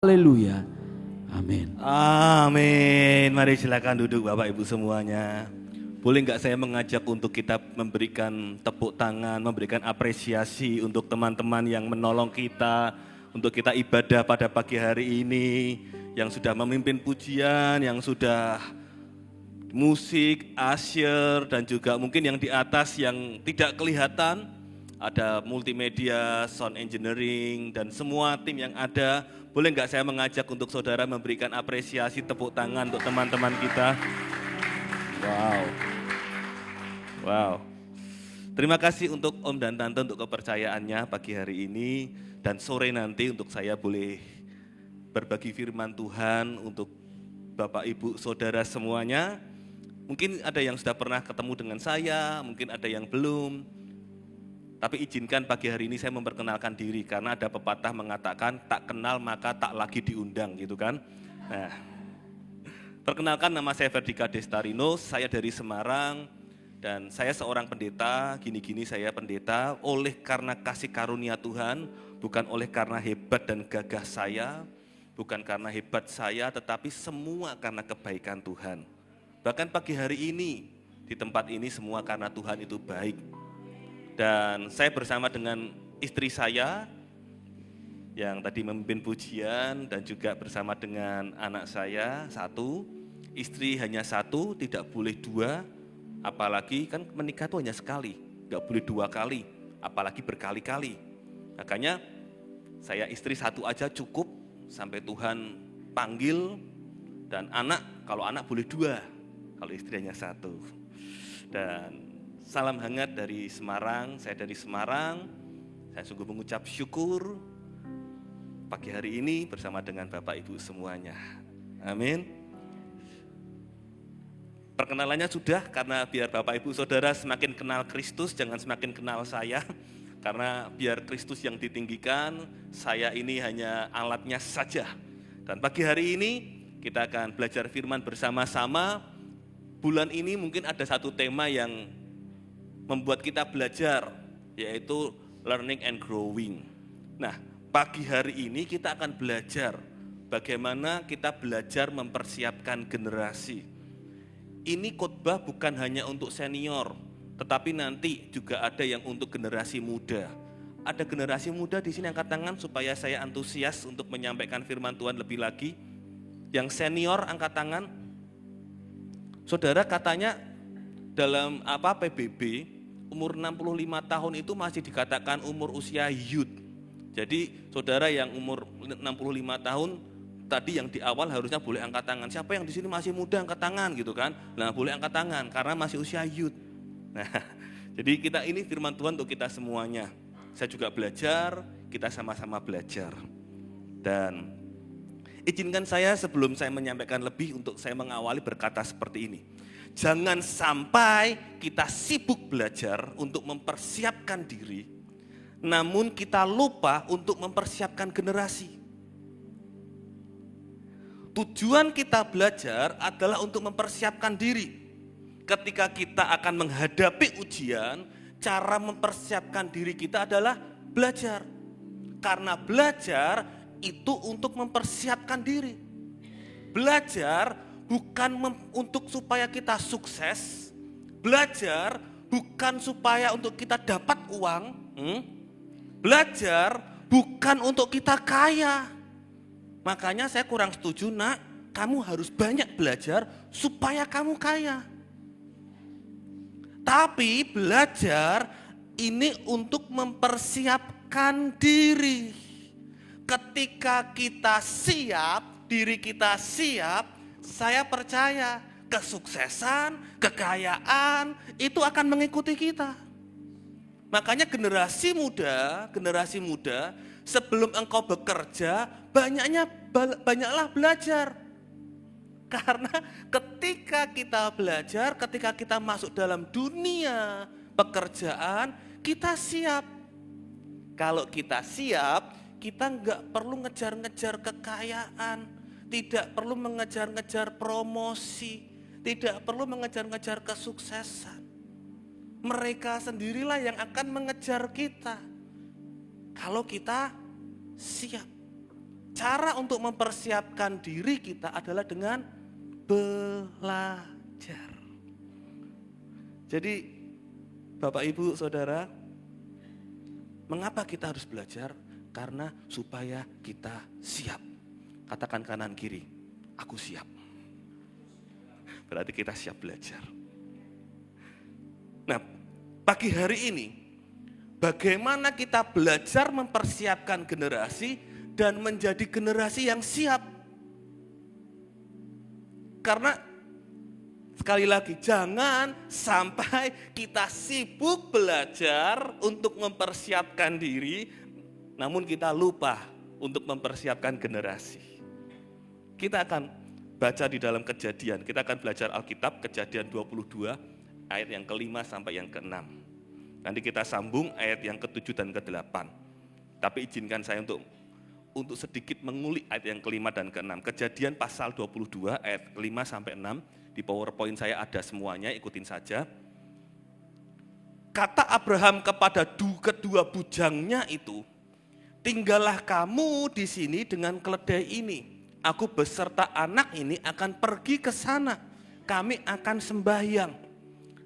Haleluya. Amin. Amin. Mari silakan duduk Bapak Ibu semuanya. Boleh nggak saya mengajak untuk kita memberikan tepuk tangan, memberikan apresiasi untuk teman-teman yang menolong kita, untuk kita ibadah pada pagi hari ini, yang sudah memimpin pujian, yang sudah musik, usher, dan juga mungkin yang di atas yang tidak kelihatan, ada multimedia, sound engineering, dan semua tim yang ada. Boleh nggak saya mengajak untuk saudara memberikan apresiasi tepuk tangan untuk teman-teman kita? Wow, wow. Terima kasih untuk Om dan Tante untuk kepercayaannya pagi hari ini, dan sore nanti untuk saya boleh berbagi firman Tuhan untuk Bapak Ibu Saudara semuanya. Mungkin ada yang sudah pernah ketemu dengan saya, mungkin ada yang belum. Tapi izinkan pagi hari ini saya memperkenalkan diri, karena ada pepatah mengatakan tak kenal maka tak lagi diundang gitu kan. Nah, perkenalkan, nama saya Ferdika Destarino, saya dari Semarang, dan saya seorang pendeta. Gini-gini saya pendeta oleh karena kasih karunia Tuhan, bukan oleh karena hebat dan gagah saya, bukan karena hebat saya, tetapi semua karena kebaikan Tuhan. Bahkan pagi hari ini, di tempat ini semua karena Tuhan itu baik. Dan saya bersama dengan istri saya yang tadi memimpin pujian, dan juga bersama dengan anak saya satu. Istri hanya satu, tidak boleh dua, apalagi kan menikah itu hanya sekali, nggak boleh dua kali, apalagi berkali-kali. Makanya saya istri satu aja cukup sampai Tuhan panggil, dan anak, kalau anak boleh dua, kalau istri hanya satu. Dan salam hangat dari Semarang, saya dari Semarang. Saya sungguh mengucap syukur pagi hari ini bersama dengan Bapak Ibu semuanya. Amin. Perkenalannya sudah, karena biar Bapak Ibu Saudara semakin kenal Kristus, jangan semakin kenal saya. Karena biar Kristus yang ditinggikan, saya ini hanya alatnya saja. Dan pagi hari ini kita akan belajar firman bersama-sama. Bulan ini mungkin ada satu tema yang membuat kita belajar, yaitu learning and growing. Nah, pagi hari ini kita akan belajar bagaimana kita belajar mempersiapkan generasi. Ini khotbah bukan hanya untuk senior, tetapi nanti juga ada yang untuk generasi muda. Ada generasi muda di sini, angkat tangan supaya saya antusias untuk menyampaikan firman Tuhan lebih lagi. Yang senior angkat tangan. Saudara, katanya dalam PBB umur 65 tahun itu masih dikatakan umur usia youth. Jadi saudara yang umur 65 tahun tadi yang di awal harusnya boleh angkat tangan. Siapa yang di sini masih muda angkat tangan gitu kan? Nah, boleh angkat tangan karena masih usia youth. Nah, jadi kita ini firman Tuhan untuk kita semuanya. Saya juga belajar, kita sama-sama belajar. Dan izinkan saya sebelum saya menyampaikan lebih, untuk saya mengawali berkata seperti ini. Jangan sampai kita sibuk belajar untuk mempersiapkan diri, namun kita lupa untuk mempersiapkan generasi. Tujuan kita belajar adalah untuk mempersiapkan diri. Ketika kita akan menghadapi ujian, cara mempersiapkan diri kita adalah belajar. Karena belajar itu untuk mempersiapkan diri. Belajar bukan untuk supaya kita sukses. Belajar bukan supaya untuk kita dapat uang. Belajar bukan untuk kita kaya. Makanya saya kurang setuju, nak, kamu harus banyak belajar supaya kamu kaya. Tapi belajar ini untuk mempersiapkan diri. Ketika kita siap, diri kita siap, saya percaya kesuksesan, kekayaan itu akan mengikuti kita. Makanya generasi muda, sebelum engkau bekerja, banyaklah belajar. Karena ketika kita belajar, ketika kita masuk dalam dunia pekerjaan, kita siap. Kalau kita siap, kita nggak perlu ngejar-ngejar kekayaan, tidak perlu mengejar-ngejar promosi, tidak perlu mengejar-ngejar kesuksesan. Mereka sendirilah yang akan mengejar kita kalau kita siap. cara untuk mempersiapkan diri kita adalah dengan belajar. Jadi Bapak Ibu Saudara, mengapa kita harus belajar? Karena supaya kita siap. Katakan kanan kiri, aku siap. Berarti kita siap belajar. Nah, pagi hari ini, bagaimana kita belajar mempersiapkan generasi dan menjadi generasi yang siap? Karena sekali lagi, jangan sampai kita sibuk belajar untuk mempersiapkan diri, namun kita lupa untuk mempersiapkan generasi. Kita akan baca di dalam Kejadian, kita akan belajar Alkitab, Kejadian 22, ayat yang ke-5 sampai yang ke-6. Nanti kita sambung ayat yang ke-7 dan ke-8. Tapi izinkan saya untuk sedikit mengulik ayat yang ke-5 dan ke-6. Kejadian pasal 22 ayat ke-5 sampai 6. Di PowerPoint saya ada semuanya, ikutin saja. Kata Abraham kepada kedua bujangnya itu, tinggallah kamu di sini dengan keledai ini. Aku beserta anak ini akan pergi ke sana. Kami akan sembahyang.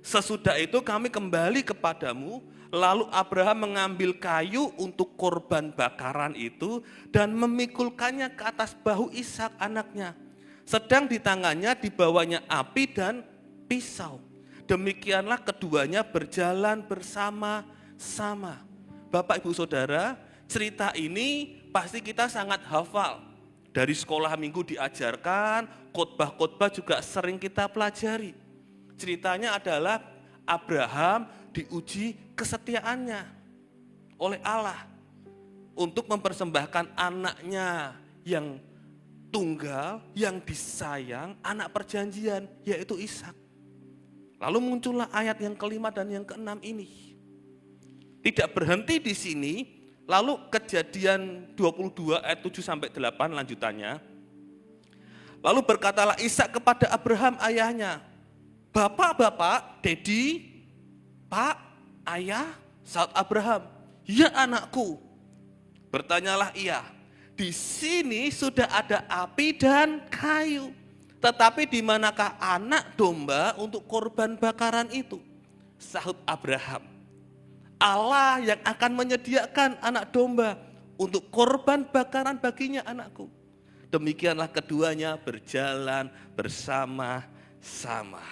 Sesudah itu kami kembali kepadamu. Lalu Abraham mengambil kayu untuk korban bakaran itu dan memikulkannya ke atas bahu Ishak anaknya. Sedang di tangannya dibawanya api dan pisau. Demikianlah keduanya berjalan bersama-sama. Bapak Ibu Saudara, cerita ini pasti kita sangat hafal. Dari sekolah minggu diajarkan, khotbah-khotbah juga sering kita pelajari. Ceritanya adalah Abraham diuji kesetiaannya oleh Allah untuk mempersembahkan anaknya yang tunggal, yang disayang, anak perjanjian, yaitu Ishak. Lalu muncullah ayat yang ke-5 dan yang ke-6 ini. Tidak berhenti di sini, lalu Kejadian 22 ayat 7 sampai 8 lanjutannya. Lalu berkatalah Ishak kepada Abraham ayahnya, "Bapak, Dedi, Pak, Ayah," saut Abraham. "Ya anakku." Bertanyalah ia, "Di sini sudah ada api dan kayu, tetapi di manakah anak domba untuk korban bakaran itu?" Sahut Abraham, "Allah yang akan menyediakan anak domba untuk korban bakaran baginya anakku." Demikianlah keduanya berjalan bersama-sama.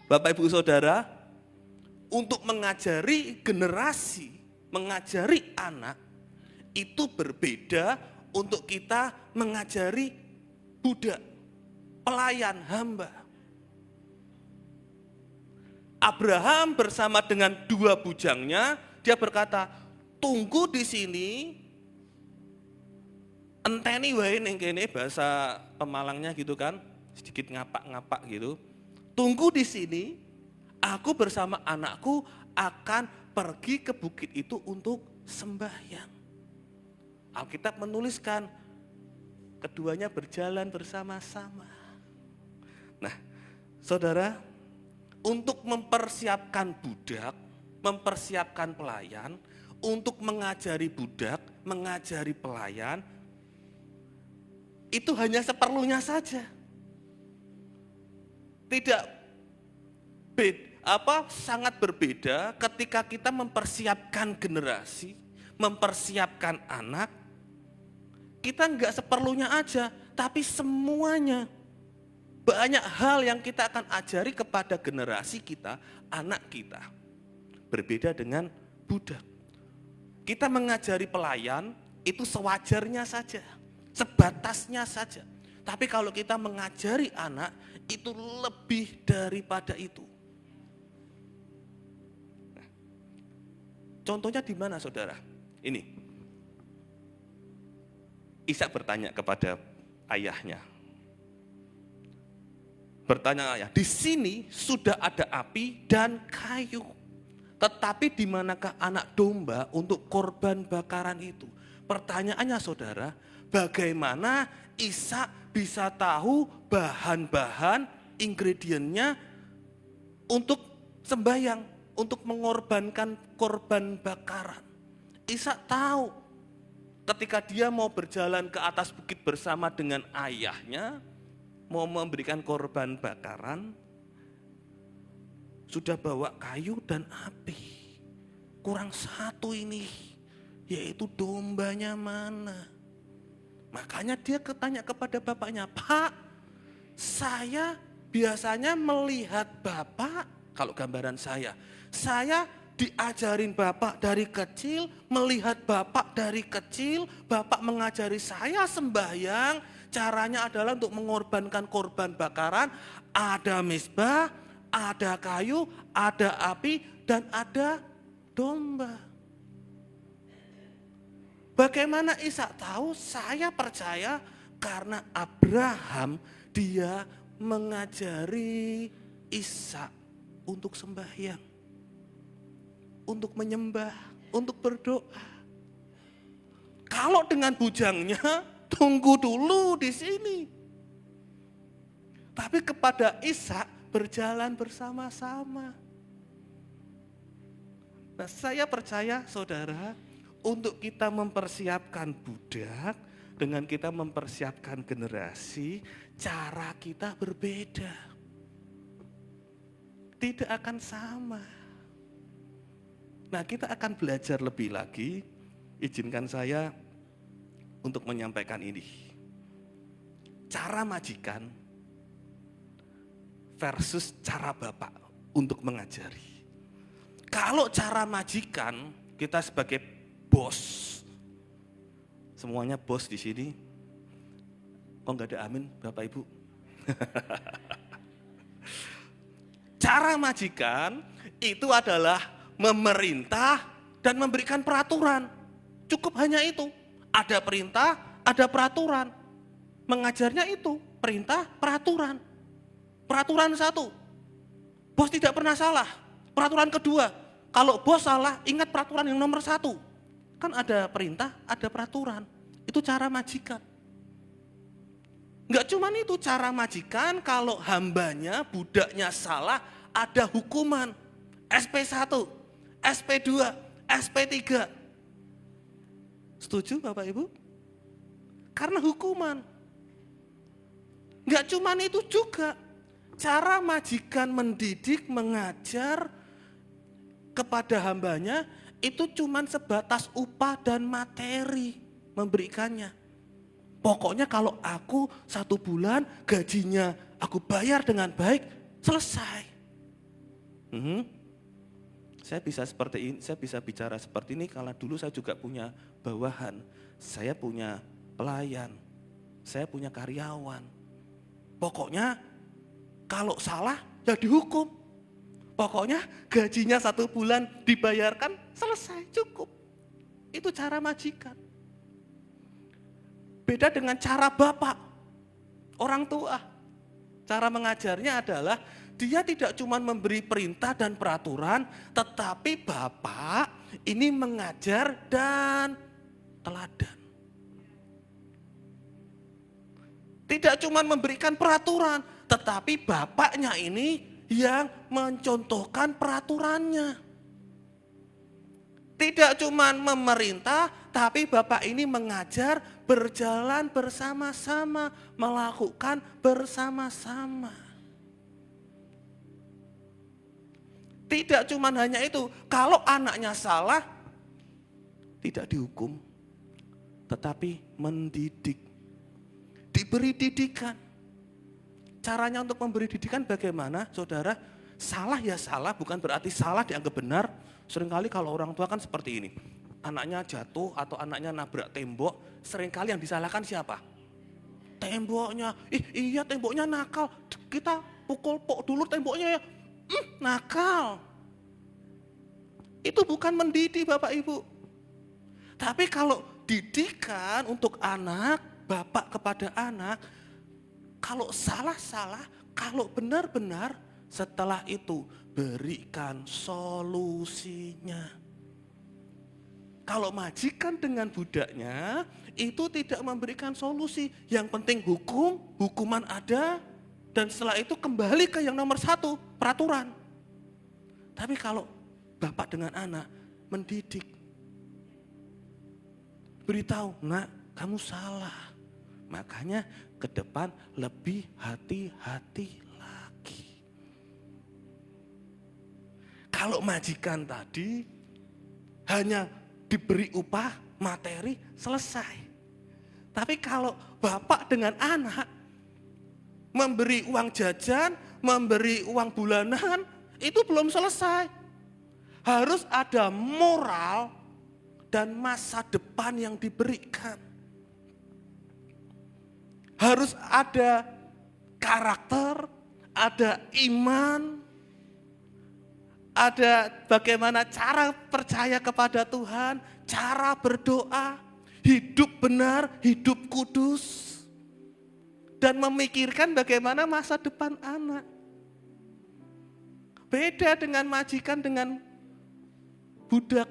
Bapak Ibu Saudara, untuk mengajari generasi, mengajari anak, itu berbeda untuk kita mengajari budak, pelayan, hamba. Abraham bersama dengan dua bujangnya, dia berkata, "Tunggu di sini, enteni wae ning kene," bahasa Pemalangnya gitu kan, sedikit ngapak-ngapak gitu. "Tunggu di sini, aku bersama anakku akan pergi ke bukit itu untuk sembahyang." Alkitab menuliskan keduanya berjalan bersama-sama. Nah, saudara, untuk mempersiapkan budak, mempersiapkan pelayan, untuk mengajari budak, mengajari pelayan, itu hanya seperlunya saja. Tidak sangat berbeda ketika kita mempersiapkan generasi, mempersiapkan anak. Kita enggak seperlunya aja, tapi semuanya. Banyak hal yang kita akan ajari kepada generasi kita, anak kita. Berbeda dengan budak. Kita mengajari pelayan itu sewajarnya saja, sebatasnya saja. Tapi kalau kita mengajari anak, itu lebih daripada itu. Nah, contohnya di mana saudara? Ini. Ishak bertanya kepada ayahnya. Bertanya ayah, "Di sini sudah ada api dan kayu. Tetapi di manakah anak domba untuk korban bakaran itu?" Pertanyaannya saudara, bagaimana Ishak bisa tahu bahan-bahan, ingredientnya untuk sembahyang, untuk mengorbankan korban bakaran? Ishak tahu ketika dia mau berjalan ke atas bukit bersama dengan ayahnya, mau memberikan korban bakaran, sudah bawa kayu dan api. Kurang satu ini, yaitu dombanya mana. Makanya dia tanya kepada bapaknya, Pak, saya biasanya melihat Bapak, kalau gambaran saya diajarin Bapak dari kecil, melihat Bapak dari kecil, Bapak mengajari saya sembahyang, caranya adalah untuk mengorbankan korban bakaran, ada mezbah, ada kayu, ada api, dan ada domba. Bagaimana Ishak tahu? Saya percaya karena Abraham dia mengajari Ishak untuk sembahyang, untuk menyembah, untuk berdoa. Kalau dengan bujangnya, tunggu dulu di sini. Tapi kepada Ishak berjalan bersama-sama. Nah, saya percaya saudara, untuk kita mempersiapkan budak, dengan kita mempersiapkan generasi, cara kita berbeda. Tidak akan sama. Nah, kita akan belajar lebih lagi. Izinkan saya untuk menyampaikan ini. Cara majikan versus cara bapak untuk mengajari. Kalau cara majikan, kita sebagai bos, semuanya bos di sini. Kok nggak ada amin, Bapak Ibu? Cara majikan itu adalah memerintah dan memberikan peraturan. Cukup hanya itu. Ada perintah, ada peraturan. Mengajarnya itu perintah, peraturan. Peraturan satu, bos tidak pernah salah. Peraturan kedua, kalau bos salah, ingat peraturan yang nomor satu. Kan ada perintah, ada peraturan. Itu cara majikan. Enggak cuma itu cara majikan, kalau hambanya, budaknya salah, ada hukuman. SP1, SP2, SP3. Setuju Bapak Ibu? Karena hukuman. Enggak cuma itu juga. Cara majikan mendidik, mengajar kepada hambanya itu cuma sebatas upah dan materi memberikannya. Pokoknya kalau aku 1 bulan gajinya aku bayar dengan baik, selesai. Saya bisa seperti ini, saya bisa bicara seperti ini karena dulu saya juga punya bawahan, saya punya pelayan, saya punya karyawan. Pokoknya kalau salah ya dihukum. Pokoknya gajinya 1 bulan dibayarkan, selesai, cukup. Itu cara majikan. Beda dengan cara bapak, orang tua. Cara mengajarnya adalah dia tidak cuma memberi perintah dan peraturan, tetapi bapak ini mengajar dan teladan. Tidak cuma memberikan peraturan, tetapi bapaknya ini yang mencontohkan peraturannya. Tidak cuma memerintah, tapi bapak ini mengajar, berjalan bersama-sama, melakukan bersama-sama. Tidak cuma hanya itu, kalau anaknya salah, tidak dihukum, tetapi mendidik. Diberi didikan. Caranya untuk memberi didikan bagaimana, saudara? Salah ya salah, bukan berarti salah dianggap benar. Seringkali kalau orang tua kan seperti ini. Anaknya jatuh atau anaknya nabrak tembok, seringkali yang disalahkan siapa? Temboknya. Iya temboknya nakal, kita pukul dulu temboknya ya. Nakal. Itu bukan mendidik Bapak Ibu. Tapi kalau didikan untuk anak, bapak kepada anak, kalau salah-salah, kalau benar-benar, setelah itu berikan solusinya. Kalau majikan dengan budaknya, itu tidak memberikan solusi. Yang penting hukuman ada, dan setelah itu kembali ke yang nomor 1, peraturan. Tapi kalau bapak dengan anak mendidik, diberitahu, nak kamu salah. Makanya ke depan lebih hati-hati lagi. Kalau majikan tadi hanya diberi upah materi selesai. Tapi kalau bapak dengan anak memberi uang jajan, memberi uang bulanan, itu belum selesai. Harus ada moral dan masa depan yang diberikan. Harus ada karakter, ada iman, ada bagaimana cara percaya kepada Tuhan, cara berdoa, hidup benar, hidup kudus, dan memikirkan bagaimana masa depan anak. Beda dengan majikan dengan budak.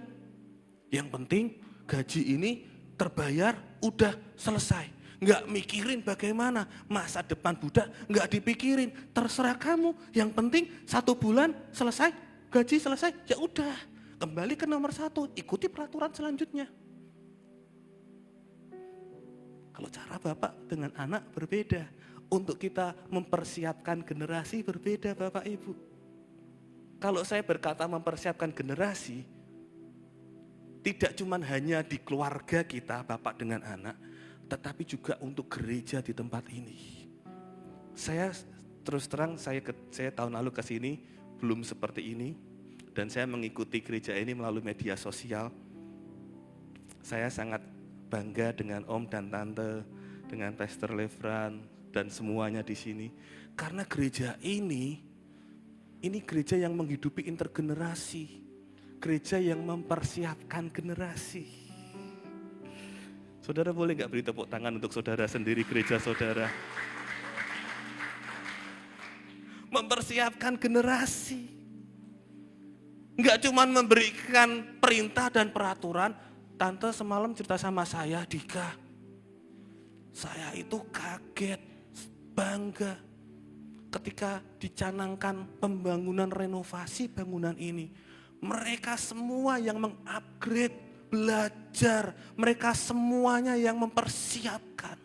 Yang penting gaji ini terbayar, udah selesai. Nggak mikirin bagaimana masa depan budak, nggak dipikirin. Terserah kamu, yang penting 1 bulan selesai, gaji selesai, ya udah. Kembali ke nomor 1, ikuti peraturan selanjutnya. Kalau cara bapak dengan anak berbeda. Untuk kita mempersiapkan generasi berbeda Bapak Ibu. Kalau saya berkata mempersiapkan generasi, tidak cuma hanya di keluarga kita, bapak dengan anak, tetapi juga untuk gereja di tempat ini. Saya terus terang, saya tahun lalu ke sini belum seperti ini, dan saya mengikuti gereja ini melalui media sosial. Saya sangat bangga dengan Om dan Tante, dengan Pastor Levran, dan semuanya di sini. Karena gereja ini gereja yang menghidupi intergenerasi. Gereja yang mempersiapkan generasi. Saudara boleh gak beri tepuk tangan untuk saudara sendiri, gereja saudara. Mempersiapkan generasi. Gak cuma memberikan perintah dan peraturan. Tante semalam cerita sama saya, Dika. Saya itu kaget, bangga. Ketika dicanangkan pembangunan renovasi bangunan ini. Mereka semua yang mengupgrade, belajar, mereka semuanya yang mempersiapkan.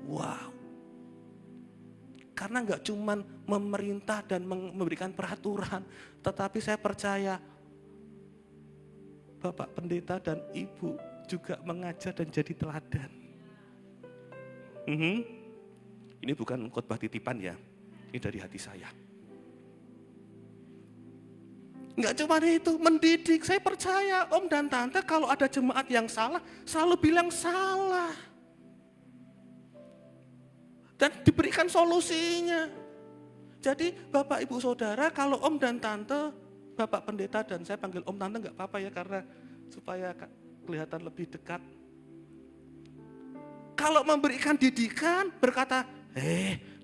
Wow. Karena gak cuma memerintah dan memberikan peraturan, tetapi saya percaya Bapak Pendeta dan Ibu juga mengajar dan jadi teladan. Ini bukan khotbah titipan ya, ini dari hati saya. Enggak cuma itu, mendidik. Saya percaya Om dan Tante kalau ada jemaat yang salah, selalu bilang salah. Dan diberikan solusinya. Jadi Bapak Ibu Saudara, kalau Om dan Tante, Bapak Pendeta dan saya panggil Om Tante enggak apa-apa ya, karena supaya kelihatan lebih dekat. Kalau memberikan didikan, berkata,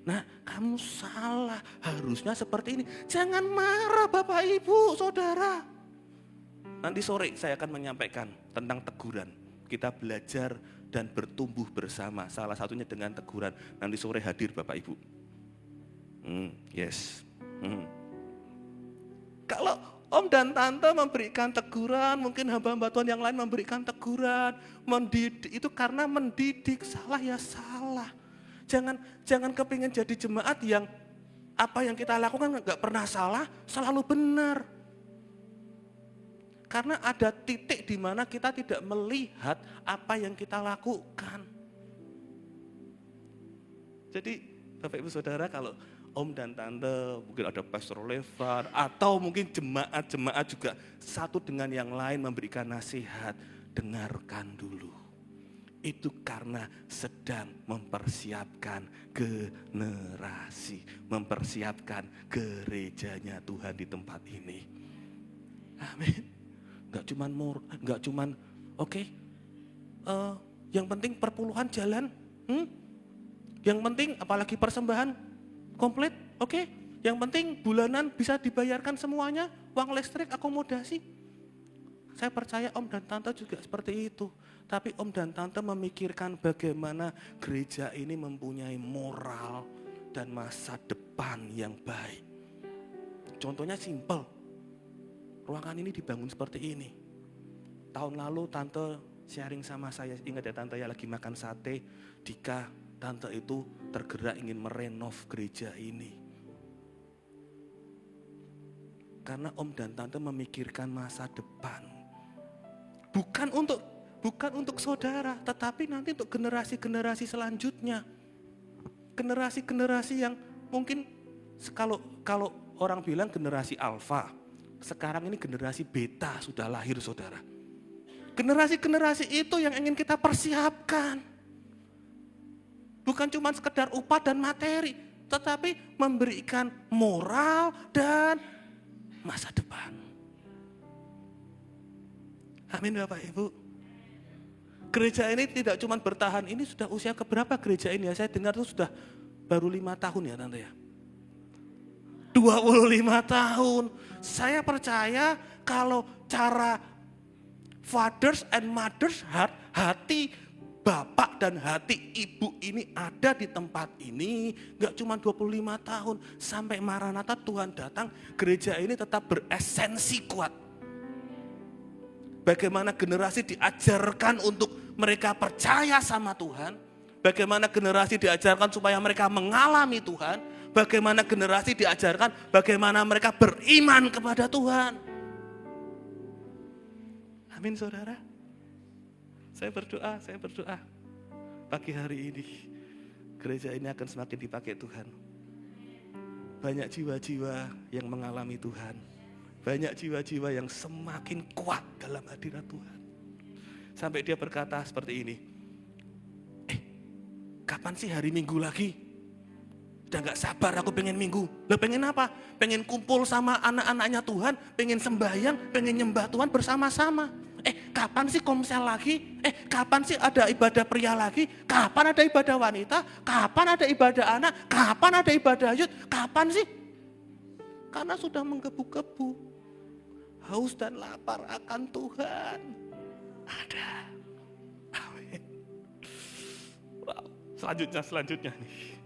nah kamu salah, harusnya seperti ini. Jangan marah Bapak Ibu Saudara. Nanti sore saya akan menyampaikan tentang teguran. Kita belajar dan bertumbuh bersama, salah satunya dengan teguran. Nanti sore hadir Bapak Ibu. Yes. Kalau Om dan Tante memberikan teguran, mungkin hamba-hamba Tuhan yang lain memberikan teguran, mendidik, itu karena mendidik, salah ya salah. Jangan kepingin jadi jemaat yang apa yang kita lakukan gak pernah salah, selalu benar. Karena ada titik di mana kita tidak melihat apa yang kita lakukan. Jadi Bapak Ibu Saudara, kalau Om dan Tante, mungkin ada Pastor Levar, atau mungkin jemaat-jemaat juga satu dengan yang lain memberikan nasihat, dengarkan dulu. Itu karena sedang mempersiapkan generasi, mempersiapkan gerejanya Tuhan di tempat ini. Amin. Gak cuman oke, yang penting perpuluhan jalan, yang penting apalagi persembahan komplit, oke. Yang penting bulanan bisa dibayarkan semuanya, uang listrik, akomodasi. Saya percaya Om dan Tante juga seperti itu. Tapi Om dan Tante memikirkan bagaimana gereja ini mempunyai moral dan masa depan yang baik. Contohnya simpel. Ruangan ini dibangun seperti ini. Tahun lalu Tante sharing sama saya, ingat ya tante ya lagi makan sate, Dika, tante itu tergerak ingin merenov gereja ini. Karena om dan tante memikirkan masa depan. Bukan untuk saudara, tetapi nanti untuk generasi-generasi selanjutnya. Generasi-generasi yang mungkin kalau orang bilang generasi alfa, sekarang ini generasi beta sudah lahir saudara. Generasi-generasi itu yang ingin kita persiapkan. Bukan cuma sekedar upah dan materi, tetapi memberikan moral dan masa depan. Amin Bapak Ibu. Gereja ini tidak cuma bertahan, ini sudah usia keberapa gereja ini ya? Saya dengar itu sudah baru 5 tahun ya tante ya. 25 tahun. Saya percaya kalau cara fathers and mothers hati bapak dan hati ibu ini ada di tempat ini, gak cuma 25 tahun. Sampai Maranatha Tuhan datang, gereja ini tetap beresensi kuat. Bagaimana generasi diajarkan untuk mereka percaya sama Tuhan. Bagaimana generasi diajarkan supaya mereka mengalami Tuhan. Bagaimana generasi diajarkan bagaimana mereka beriman kepada Tuhan. Amin saudara. Saya berdoa. Pagi hari ini gereja ini akan semakin dipakai Tuhan. Banyak jiwa-jiwa yang mengalami Tuhan. Banyak jiwa-jiwa yang semakin kuat dalam hadirat Tuhan. Sampai dia berkata seperti ini. Kapan sih hari Minggu lagi? Udah gak sabar aku pengen Minggu. Lah pengen apa? Pengen kumpul sama anak-anaknya Tuhan. Pengen sembahyang, pengen nyembah Tuhan bersama-sama. Kapan sih komsel lagi? Kapan sih ada ibadah pria lagi? Kapan ada ibadah wanita? Kapan ada ibadah anak? Kapan ada ibadah youth? Kapan sih? Karena sudah menggebu-gebu. Haus dan lapar akan Tuhan. Ada. Amin. Wow. Selanjutnya nih.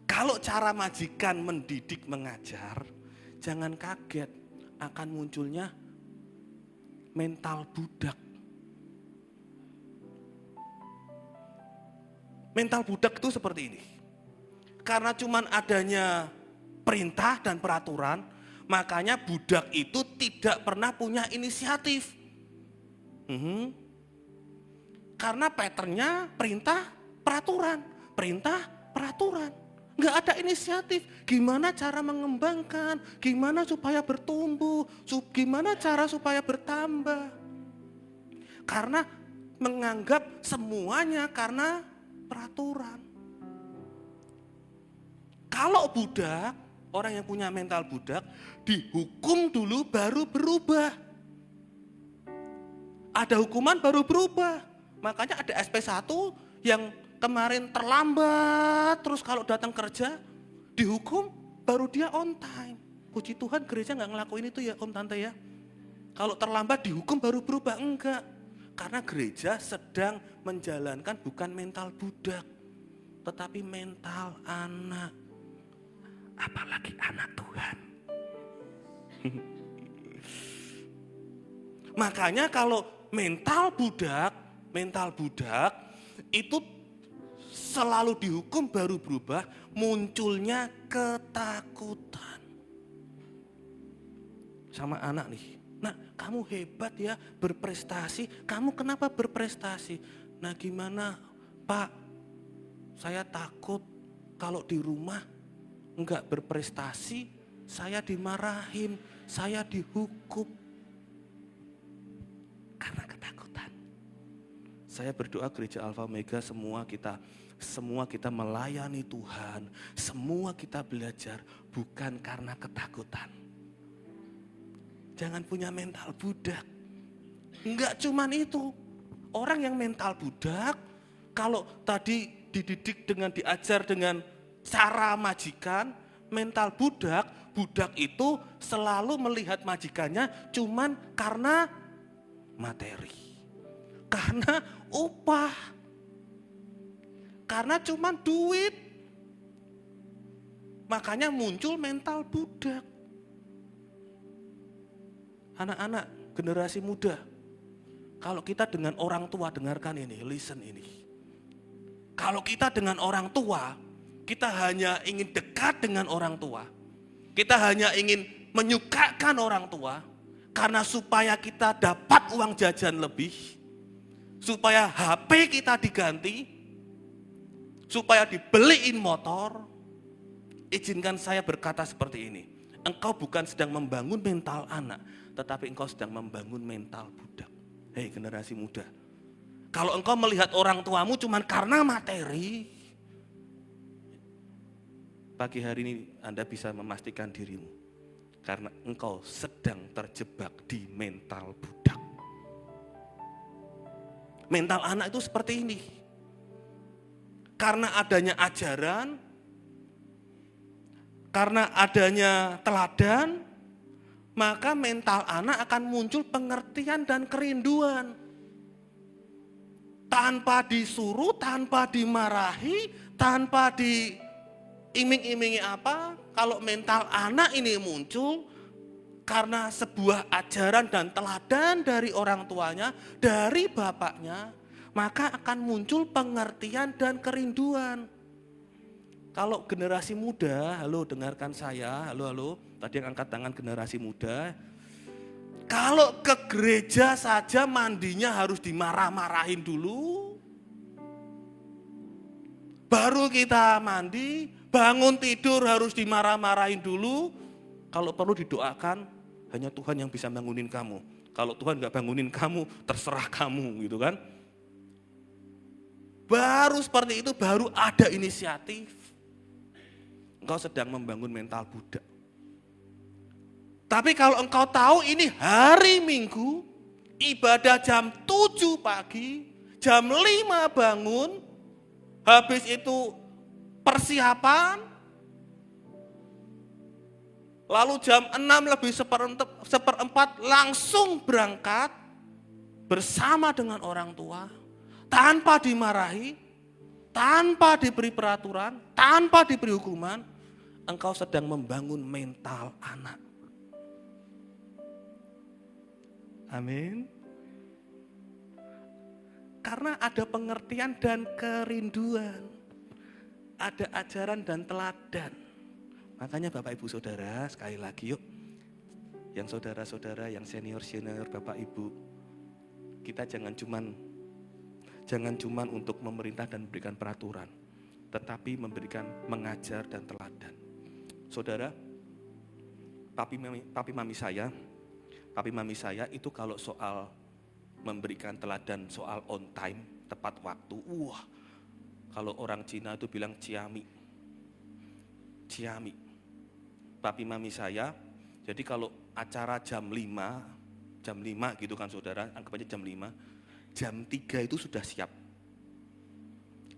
Kalau cara majikan mendidik mengajar, jangan kaget akan munculnya mental budak. Mental budak itu seperti ini. Karena cuman adanya perintah dan peraturan, makanya budak itu tidak pernah punya inisiatif. Karena patternnya perintah, peraturan. Nggak ada inisiatif. Gimana cara mengembangkan, gimana supaya bertumbuh, gimana cara supaya bertambah. Karena menganggap semuanya karena peraturan. Kalau budak, orang yang punya mental budak, dihukum dulu baru berubah. Ada hukuman baru berubah. Makanya ada SP1 yang kemarin terlambat, terus kalau datang kerja, dihukum, baru dia on time. Puji Tuhan gereja gak ngelakuin itu ya om tante ya. Kalau terlambat dihukum baru berubah, enggak. Karena gereja sedang menjalankan bukan mental budak, tetapi mental anak. Apalagi anak Tuhan. Makanya kalau mental budak itu selalu dihukum baru berubah, munculnya ketakutan. Sama anak nih. Nah, kamu hebat ya berprestasi, kamu kenapa berprestasi? Nah gimana Pak, saya takut kalau di rumah enggak berprestasi, saya dimarahin, saya dihukum. Karena ketakutan. Saya berdoa gereja Alpha Omega semua kita melayani Tuhan, semua kita belajar bukan karena ketakutan. Jangan punya mental budak. Enggak cuman itu. Orang yang mental budak, kalau tadi dididik diajar dengan cara majikan, mental budak itu selalu melihat majikannya cuman karena materi. Karena upah. Karena cuman duit. Makanya muncul mental budak. Anak-anak, generasi muda, kalau kita dengan orang tua, dengarkan ini, listen ini. Kalau kita dengan orang tua, kita hanya ingin dekat dengan orang tua. Kita hanya ingin menyukakan orang tua, karena supaya kita dapat uang jajan lebih, supaya HP kita diganti, supaya dibeliin motor. Izinkan saya berkata seperti ini. Engkau bukan sedang membangun mental anak, tetapi engkau sedang membangun mental budak. Hei generasi muda, kalau engkau melihat orang tuamu cuma karena materi, pagi hari ini Anda bisa memastikan dirimu, karena engkau sedang terjebak di mental budak. Mental anak itu seperti ini. Karena adanya ajaran, karena adanya teladan, maka mental anak akan muncul pengertian dan kerinduan. Tanpa disuruh, tanpa dimarahi, tanpa diiming-imingi apa, kalau mental anak ini muncul karena sebuah ajaran dan teladan dari orang tuanya, dari bapaknya, maka akan muncul pengertian dan kerinduan. Kalau generasi muda, halo dengarkan saya, halo, tadi yang angkat tangan generasi muda. Kalau ke gereja saja mandinya harus dimarah-marahin dulu. Baru kita mandi, bangun tidur harus dimarah-marahin dulu. Kalau perlu didoakan, hanya Tuhan yang bisa bangunin kamu. Kalau Tuhan gak bangunin kamu, terserah kamu gitu kan. Baru seperti itu, baru ada inisiatif. Engkau sedang membangun mental budak. Tapi kalau engkau tahu ini hari Minggu, ibadah jam 7 pagi, jam 5 bangun, habis itu persiapan, lalu jam 6 lebih seperempat langsung berangkat bersama dengan orang tua, tanpa dimarahi, tanpa diberi peraturan, tanpa diberi hukuman, engkau sedang membangun mental anak. Amin. Karena ada pengertian dan kerinduan, ada ajaran dan teladan. Makanya Bapak Ibu Saudara, sekali lagi yuk, yang saudara-saudara, yang senior-senior Bapak Ibu, kita jangan cuman untuk memerintah dan memberikan peraturan, tetapi mengajar dan teladan. Saudara, papi mami saya itu kalau soal memberikan teladan, soal on time, tepat waktu, kalau orang Cina itu bilang ciami. Papi mami saya, jadi kalau acara jam 5 gitu kan saudara, anggap aja jam 5, jam 3 itu sudah siap.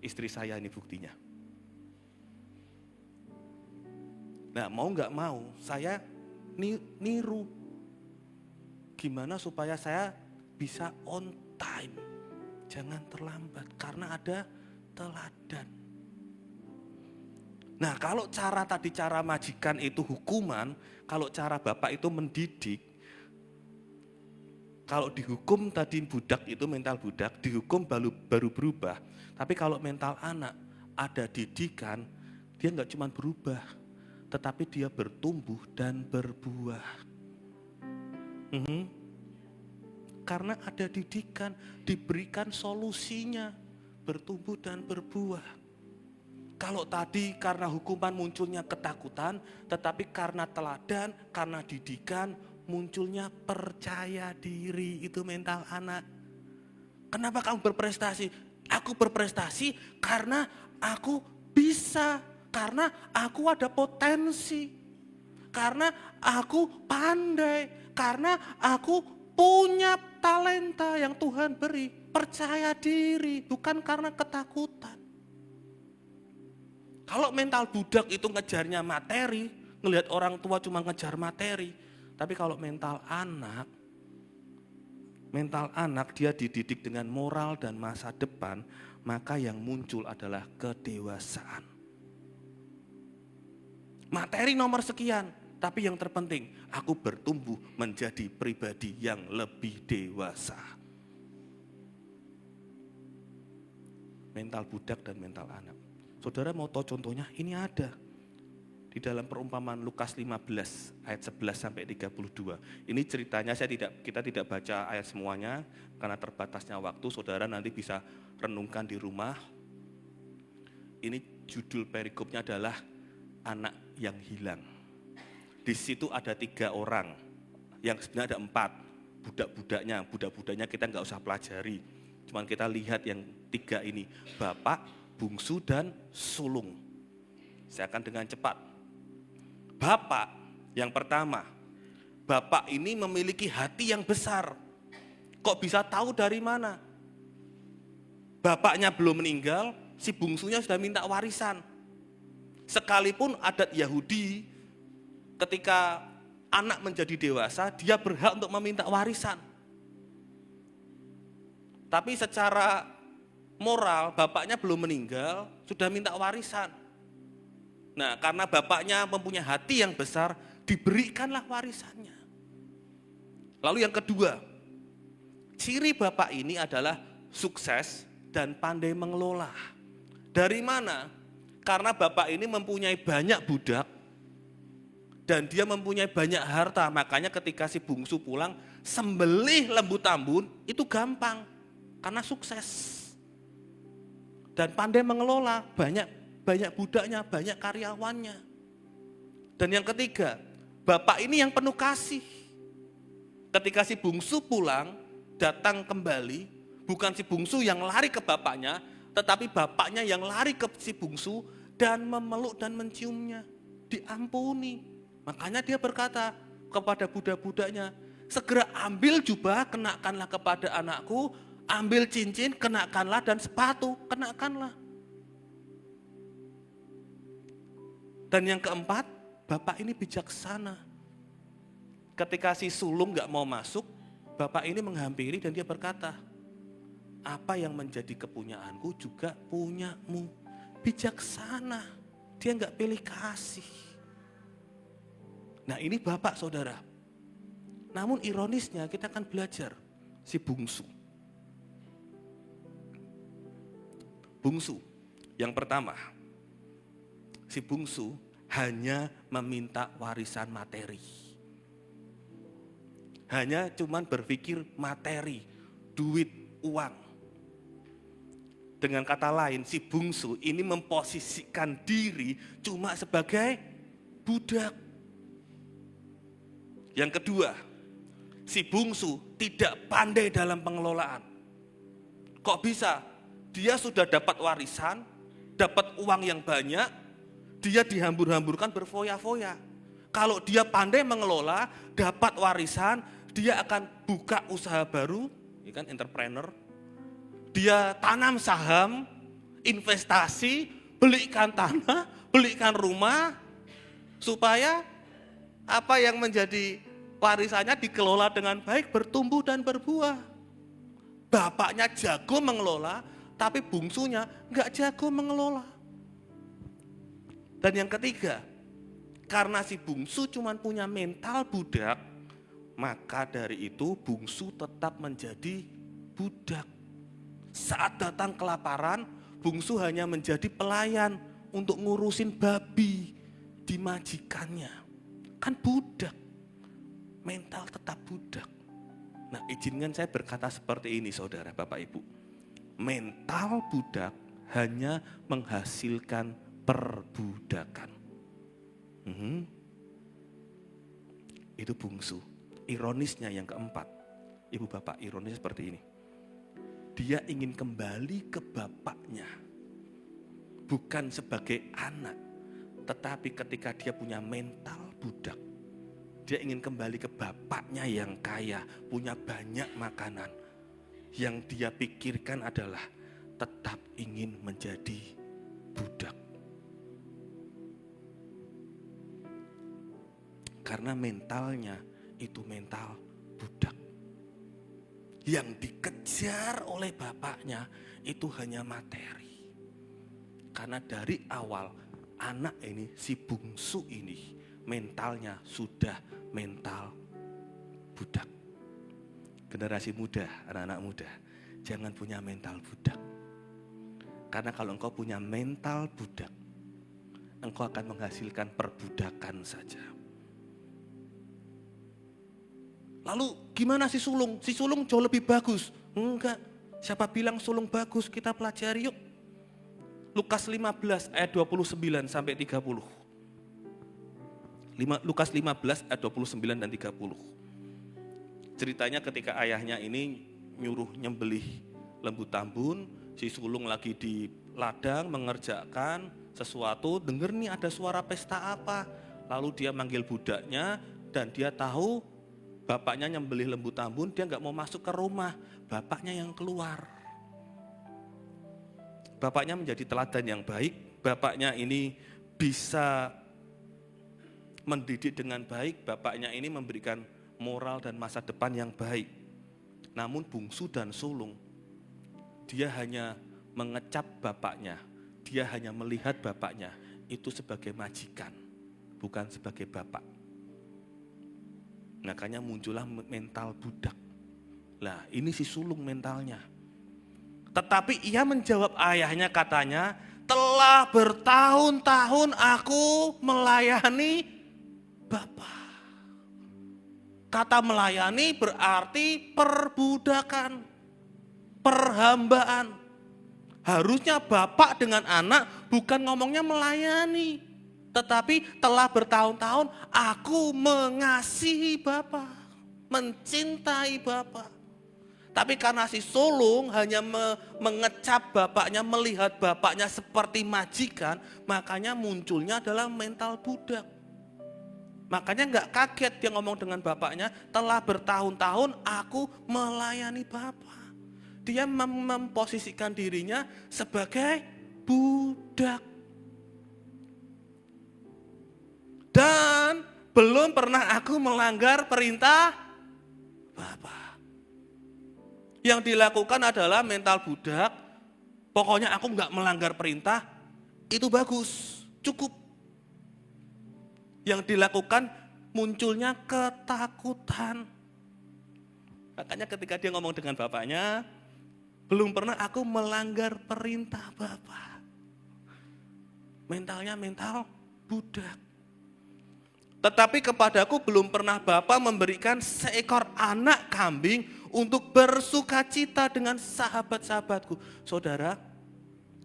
Istri saya ini buktinya. Nah mau gak mau, saya niru. Gimana supaya saya bisa on time, jangan terlambat, karena ada teladan. Nah kalau cara majikan itu hukuman, kalau cara bapak itu mendidik. Kalau dihukum tadi budak itu mental budak, dihukum baru berubah. Tapi kalau mental anak ada didikan, dia nggak cuma berubah, tetapi dia bertumbuh dan berbuah. Karena ada didikan, diberikan solusinya, bertumbuh dan berbuah. Kalau tadi karena hukuman munculnya ketakutan, tetapi karena teladan, karena didikan, munculnya percaya diri, itu mental anak. Kenapa kamu berprestasi? Aku berprestasi karena aku bisa, karena aku ada potensi, karena aku pandai, karena aku punya talenta yang Tuhan beri. Percaya diri, bukan karena ketakutan. Kalau mental budak itu ngejarnya materi, ngelihat orang tua cuma ngejar materi. Tapi kalau mental anak dia dididik dengan moral dan masa depan, maka yang muncul adalah kedewasaan. Materi nomor sekian, Tapi yang terpenting, aku bertumbuh menjadi pribadi yang lebih dewasa. Mental budak dan mental anak. Saudara mau tahu contohnya? Ini ada. Di dalam perumpamaan Lukas 15 ayat 11 sampai 32. Ini ceritanya kita tidak baca ayat semuanya karena terbatasnya waktu. Saudara nanti bisa renungkan di rumah. Ini judul perikopnya adalah anak yang hilang. Di situ ada 3 orang, yang sebenarnya ada 4 budak-budaknya kita nggak usah pelajari. Cuman kita lihat yang 3 ini, bapak, bungsu, dan sulung. Saya akan dengan cepat. Bapak yang pertama, bapak ini memiliki hati yang besar. Kok bisa tahu dari mana? Bapaknya belum meninggal, si bungsunya sudah minta warisan. Sekalipun adat Yahudi, ketika anak menjadi dewasa, dia berhak untuk meminta warisan. Tapi secara moral, bapaknya belum meninggal, sudah minta warisan. Nah, karena bapaknya mempunyai hati yang besar, diberikanlah warisannya. Lalu yang kedua, ciri bapak ini adalah sukses dan pandai mengelola. Dari mana? Karena bapak ini mempunyai banyak budak dan dia mempunyai banyak harta. Makanya ketika si bungsu pulang, sembelih lembu tambun itu gampang karena sukses. Dan pandai mengelola, banyak budaknya, banyak karyawannya. Dan yang ketiga, bapak ini yang penuh kasih. Ketika si bungsu pulang, datang kembali, bukan si bungsu yang lari ke bapaknya, tetapi bapaknya yang lari ke si bungsu dan memeluk dan menciumnya. Diampuni. Makanya dia berkata kepada budak-budaknya, segera ambil jubah, kenakanlah kepada anakku, ambil cincin, kenakanlah, dan sepatu, kenakanlah. Dan yang keempat, bapak ini bijaksana. Ketika si sulung gak mau masuk, bapak ini menghampiri dan dia berkata, apa yang menjadi kepunyaanku juga punyamu. Bijaksana, dia gak pilih kasih. Nah ini bapak saudara. Namun ironisnya kita akan belajar si bungsu. Bungsu, yang pertama, si bungsu hanya meminta warisan materi. Hanya cuman berpikir materi, duit, uang. Dengan kata lain, si bungsu ini memposisikan diri cuma sebagai budak. Yang kedua, si bungsu tidak pandai dalam pengelolaan. Kok bisa? Dia sudah dapat warisan, dapat uang yang banyak, dia dihambur-hamburkan berfoya-foya. Kalau dia pandai mengelola, dapat warisan, dia akan buka usaha baru, ya kan, entrepreneur. Dia tanam saham, investasi, belikan tanah, belikan rumah, supaya apa yang menjadi warisannya dikelola dengan baik, bertumbuh dan berbuah. Bapaknya jago mengelola, tapi bungsunya nggak jago mengelola. Dan yang ketiga, karena si bungsu cuma punya mental budak, maka dari itu bungsu tetap menjadi budak. Saat datang kelaparan, bungsu hanya menjadi pelayan untuk ngurusin babi di majikannya. Kan budak, mental tetap budak. Nah, izinkan saya berkata seperti ini saudara, Bapak Ibu. Mental budak hanya menghasilkan perbudakan. Itu bungsu. Ironisnya yang keempat, Ibu Bapak, ironisnya seperti ini. Dia ingin kembali ke bapaknya, bukan sebagai anak, tetapi ketika dia punya mental budak, dia ingin kembali ke bapaknya yang kaya, punya banyak makanan. Yang dia pikirkan adalah tetap ingin menjadi budak. Karena mentalnya itu mental budak. Yang dikejar oleh bapaknya itu hanya materi. Karena dari awal anak ini, si bungsu ini mentalnya sudah mental budak. Generasi muda, anak-anak muda, jangan punya mental budak. Karena kalau engkau punya mental budak, engkau akan menghasilkan perbudakan saja. Lalu gimana si sulung? Si sulung jauh lebih bagus. Enggak, siapa bilang sulung bagus? Kita pelajari yuk. Lukas 15 ayat 29 sampai 30. Lukas 15 ayat 29 dan 30. Ceritanya ketika ayahnya ini nyuruh nyembelih lembu tambun, si sulung lagi di ladang mengerjakan sesuatu, denger nih ada suara pesta apa. Lalu dia manggil budaknya dan dia tahu bapaknya nyembelih lembu tambun, dia gak mau masuk ke rumah, bapaknya yang keluar. Bapaknya menjadi teladan yang baik, bapaknya ini bisa mendidik dengan baik, bapaknya ini memberikan moral dan masa depan yang baik. Namun bungsu dan sulung, dia hanya mengecap bapaknya, dia hanya melihat bapaknya itu sebagai majikan, bukan sebagai bapak. Makanya muncullah mental budak. Lah ini si sulung mentalnya. Tetapi ia menjawab ayahnya, katanya, telah bertahun-tahun aku melayani Bapak. Kata melayani berarti perbudakan, perhambaan. Harusnya bapak dengan anak bukan ngomongnya melayani, tetapi telah bertahun-tahun aku mengasihi Bapak, mencintai Bapak. Tapi karena si sulung hanya mengecap bapaknya, melihat bapaknya seperti majikan, makanya munculnya adalah mental budak. Makanya gak kaget dia ngomong dengan bapaknya, telah bertahun-tahun aku melayani Bapak. Dia memposisikan dirinya sebagai budak. Dan belum pernah aku melanggar perintah Bapak. Yang dilakukan adalah mental budak, pokoknya aku gak melanggar perintah, itu bagus, cukup. Yang dilakukan munculnya ketakutan. Makanya ketika dia ngomong dengan bapaknya, belum pernah aku melanggar perintah Bapak. Mentalnya mental budak. Tetapi kepadaku belum pernah Bapak memberikan seekor anak kambing untuk bersukacita dengan sahabat-sahabatku. Saudara,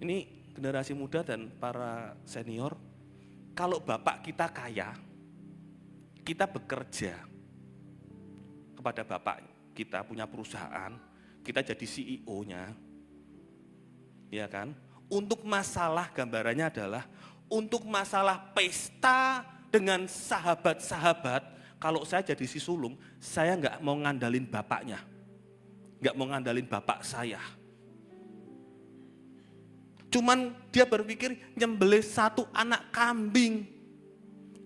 ini generasi muda dan para senior, kalau bapak kita kaya, kita bekerja kepada bapak kita, punya perusahaan, kita jadi CEO-nya, ya kan? Untuk masalah, gambarannya adalah untuk masalah pesta dengan sahabat-sahabat, kalau saya jadi si sulung, saya nggak mau ngandalin bapaknya, nggak mau ngandalin bapak saya. Cuman dia berpikir nyembelih satu anak kambing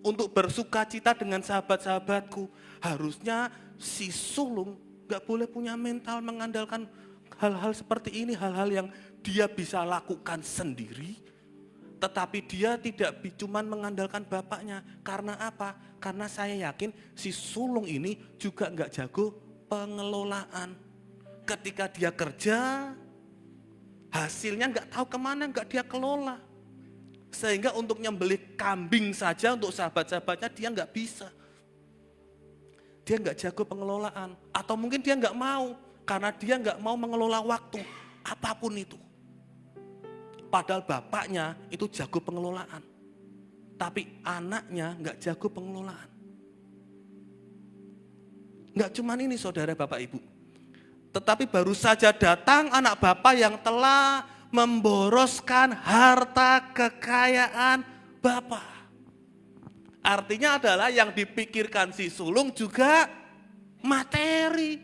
untuk bersukacita dengan sahabat-sahabatku. Harusnya si sulung gak boleh punya mental mengandalkan hal-hal seperti ini, hal-hal yang dia bisa lakukan sendiri. Tetapi dia tidak cuma mengandalkan bapaknya. Karena apa? Karena saya yakin si sulung ini juga gak jago pengelolaan. Ketika dia kerja, hasilnya nggak tahu kemana, nggak dia kelola. Sehingga untuk nyembelih kambing saja untuk sahabat-sahabatnya dia nggak bisa. Dia nggak jago pengelolaan. Atau mungkin dia nggak mau, karena dia nggak mau mengelola waktu, apapun itu. Padahal bapaknya itu jago pengelolaan. Tapi anaknya nggak jago pengelolaan. Nggak cuman ini saudara Bapak Ibu. Tetapi baru saja datang anak bapak yang telah memboroskan harta kekayaan bapak. Artinya adalah yang dipikirkan si sulung juga materi.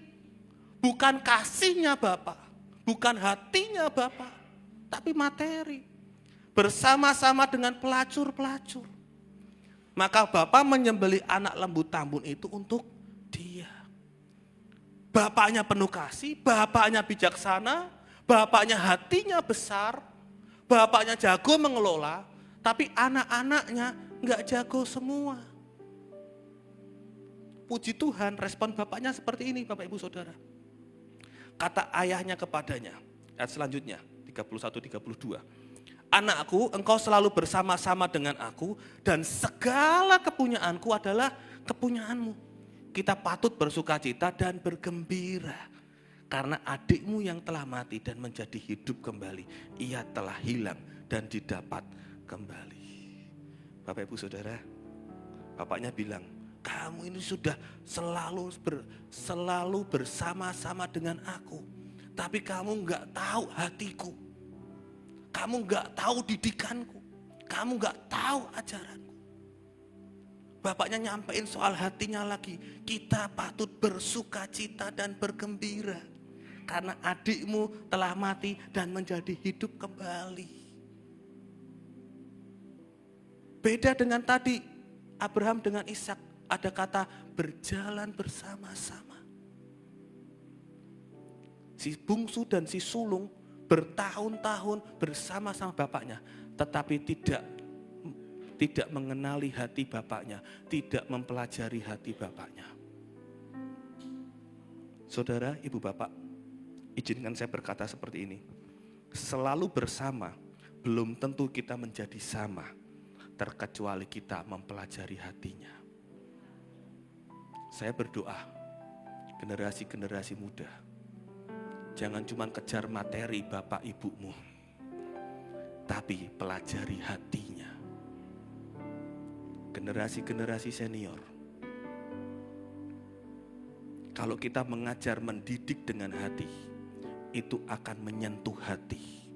Bukan kasihnya bapak, bukan hatinya bapak, tapi materi. Bersama-sama dengan pelacur-pelacur. Maka bapak menyembelih anak lembu tambun itu untuk dia. Bapaknya penuh kasih, bapaknya bijaksana, bapaknya hatinya besar, bapaknya jago mengelola, tapi anak-anaknya nggak jago semua. puji Tuhan, respon bapaknya seperti ini, Bapak Ibu Saudara. Kata ayahnya kepadanya, ayat selanjutnya, 31-32. Anakku, engkau selalu bersama-sama dengan aku dan segala kepunyaanku adalah kepunyaanmu. Kita patut bersukacita dan bergembira karena adikmu yang telah mati dan menjadi hidup kembali. Ia telah hilang dan didapat kembali. Bapak Ibu Saudara, bapaknya bilang, kamu ini sudah selalu bersama-sama dengan aku. Tapi kamu enggak tahu hatiku. Kamu enggak tahu didikanku. Kamu enggak tahu ajaranku. Bapaknya nyampein soal hatinya lagi. Kita patut bersukacita dan bergembira. Karena adikmu telah mati dan menjadi hidup kembali. Beda dengan tadi, Abraham dengan Ishak. Ada kata berjalan bersama-sama. Si bungsu dan si sulung bertahun-tahun bersama-sama bapaknya. Tetapi tidak mengenali hati bapaknya. Tidak mempelajari hati bapaknya. Saudara, ibu bapak, izinkan saya berkata seperti ini. Selalu bersama, belum tentu kita menjadi sama. Terkecuali kita mempelajari hatinya. Saya berdoa, generasi-generasi muda, jangan cuma kejar materi bapak ibumu, tapi pelajari hatinya. Generasi-generasi senior, kalau kita mengajar mendidik dengan hati, itu akan menyentuh hati.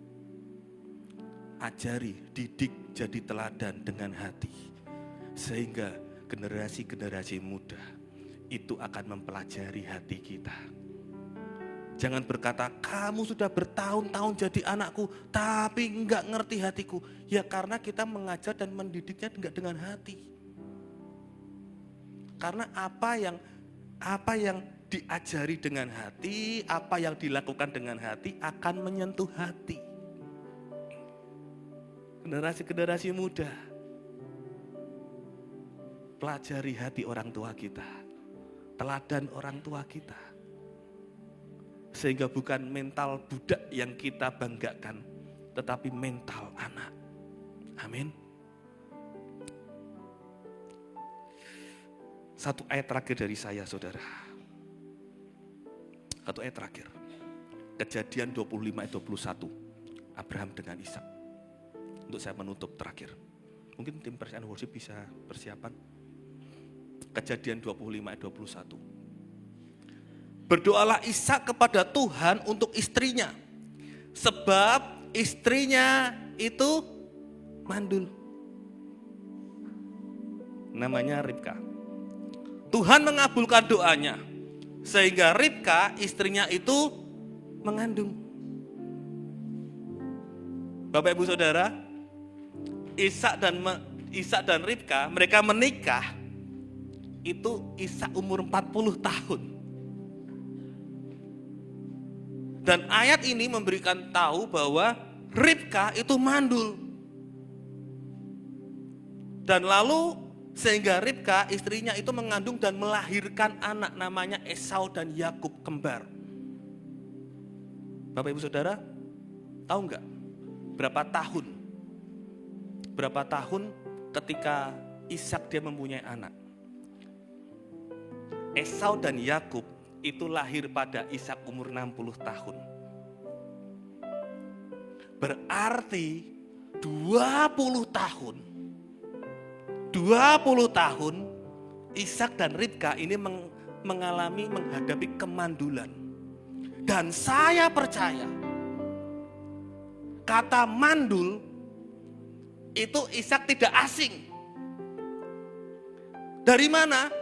Ajari, didik, jadi teladan dengan hati. Sehingga generasi-generasi muda itu akan mempelajari hati kita. Jangan berkata, kamu sudah bertahun-tahun jadi anakku, tapi enggak ngerti hatiku. Ya karena kita mengajar dan mendidiknya enggak dengan hati. Karena apa yang diajari dengan hati, apa yang dilakukan dengan hati akan menyentuh hati. Generasi-generasi muda, pelajari hati orang tua kita, teladan orang tua kita. Sehingga bukan mental budak yang kita banggakan, tetapi mental anak. Amin. Satu ayat terakhir dari saya, saudara. Satu ayat terakhir. Kejadian 25 ayat 21. Abraham dengan Ishak. Untuk saya menutup terakhir. Mungkin tim Praise and Worship bisa persiapan. Kejadian 25 ayat 21. Berdoalah Ishak kepada Tuhan untuk istrinya. Sebab istrinya itu mandul. Namanya Ribka. Tuhan mengabulkan doanya. Sehingga Ribka istrinya itu mengandung. Bapak Ibu Saudara, Ishak dan Ribka, mereka menikah. Itu Ishak umur 40 tahun. Dan ayat ini memberikan tahu bahwa Ribka itu mandul. Dan lalu sehingga Ribka istrinya itu mengandung dan melahirkan anak namanya Esau dan Yakub kembar. Bapak Ibu Saudara, tahu enggak berapa tahun ketika Ishak dia mempunyai anak? Esau dan Yakub itu lahir pada Ishak umur 60 tahun. Berarti 20 tahun Ishak dan Ribka ini menghadapi kemandulan. Dan saya percaya kata mandul itu Ishak tidak asing. Dari mana?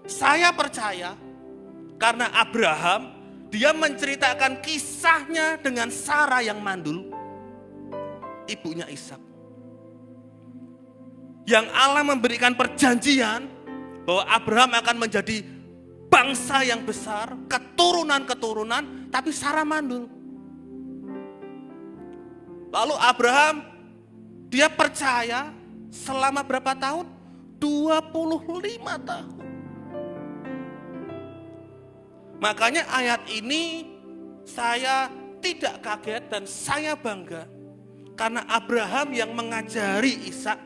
Saya percaya karena Abraham dia menceritakan kisahnya dengan Sarah yang mandul, ibunya Ishak. Yang Allah memberikan perjanjian bahwa Abraham akan menjadi bangsa yang besar, keturunan-keturunan, tapi Sarah mandul. Lalu Abraham dia percaya selama berapa tahun? 25 tahun. Makanya ayat ini saya tidak kaget dan saya bangga. Karena Abraham yang mengajari Ishak.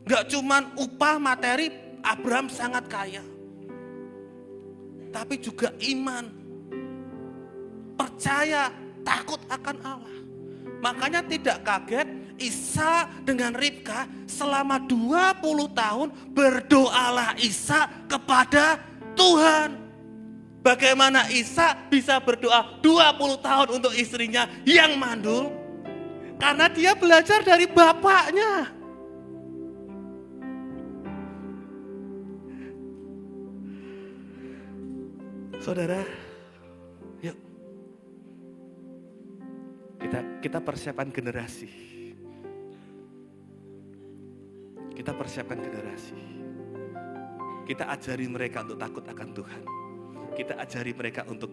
Gak cuman upah materi, Abraham sangat kaya. Tapi juga iman. Percaya, takut akan Allah. Makanya tidak kaget Ishak dengan Ribka selama 20 tahun berdoalah Ishak kepada Tuhan. Bagaimana Ishak bisa berdoa 20 tahun untuk istrinya yang mandul? Karena dia belajar dari bapaknya. Saudara, yuk kita persiapkan generasi. Kita persiapkan generasi. Kita ajari mereka untuk takut akan Tuhan. Kita ajari mereka untuk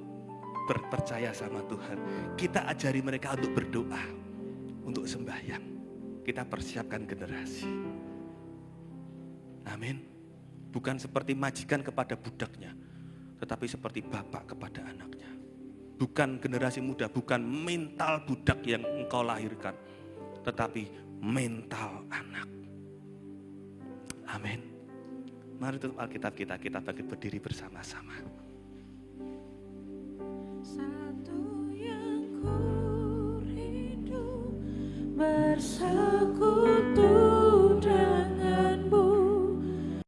percaya sama Tuhan. Kita ajari mereka untuk berdoa, untuk sembahyang. Kita persiapkan generasi. Amin. Bukan seperti majikan kepada budaknya, tetapi seperti bapak kepada anaknya. Bukan generasi muda, bukan mental budak yang engkau lahirkan, tetapi mental anak. Amin. Mari tutup Alkitab kita bangkit berdiri bersama-sama. Satu yang ku rindu bersama.